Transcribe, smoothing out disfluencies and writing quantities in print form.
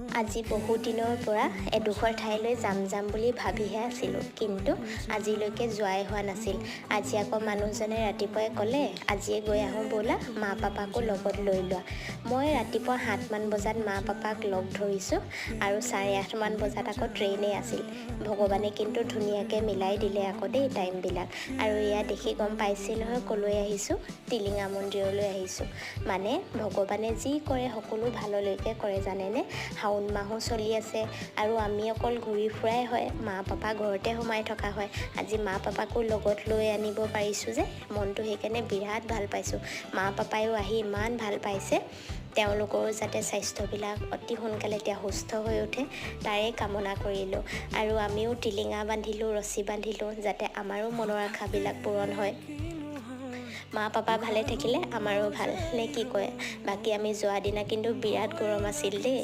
আজি বহু দিনৰ পৰা এডোখৰ ঠাইলৈ যাম বুলি ভাবিহে আছিলোঁ, কিন্তু আজিলৈকে যোৱাই হোৱা নাছিল। আজি আকৌ মানুহজনে ৰাতিপুৱাই ক'লে, আজিয়ে গৈ আহোঁ ব'লা, মা পাপাকো লগত লৈ লোৱা। মই ৰাতিপুৱা 7 মান বজাত মা পাপাক লগ ধৰিছোঁ আৰু 8:30 মান বজাত আকৌ ট্ৰেইনেই আছিল। ভগৱানে কিন্তু ধুনীয়াকৈ মিলাই দিলে আকৌ দেই টাইমবিলাক। আৰু এয়া দেখি গম পাইছে নহয় ক'লৈ আহিছোঁ, টিলিঙা মন্দিৰলৈ আহিছোঁ। মানে ভগৱানে যি কৰে সকলো ভাললৈকে কৰে জানেনে। শাওণ মাহো চলি আছে আৰু আমি অকল ঘূৰি ফুৰাই হয়, মা পাপা ঘৰতে সোমাই থকা হয়। আজি মা পাপাকো লগত লৈ আনিব পাৰিছোঁ যে মনটো সেইকাৰণে বিৰাট ভাল পাইছোঁ। মা পাপায়ো আহি ইমান ভাল পাইছে। তেওঁলোকৰো যাতে স্বাস্থ্যবিলাক অতি সোনকালে এতিয়া সুস্থ হৈ উঠে তাৰে কামনা কৰিলোঁ। আৰু আমিও টিলিঙা বান্ধিলোঁ, ৰছী বান্ধিলোঁ, যাতে আমাৰো মনৰ আশাবিলাক পূৰণ হয়। মা পাপা ভালে থাকিলে আমাৰো ভাল নে কি কয়। বাকী আমি যোৱা দিনা কিন্তু বিৰাট গৰম আছিল দেই।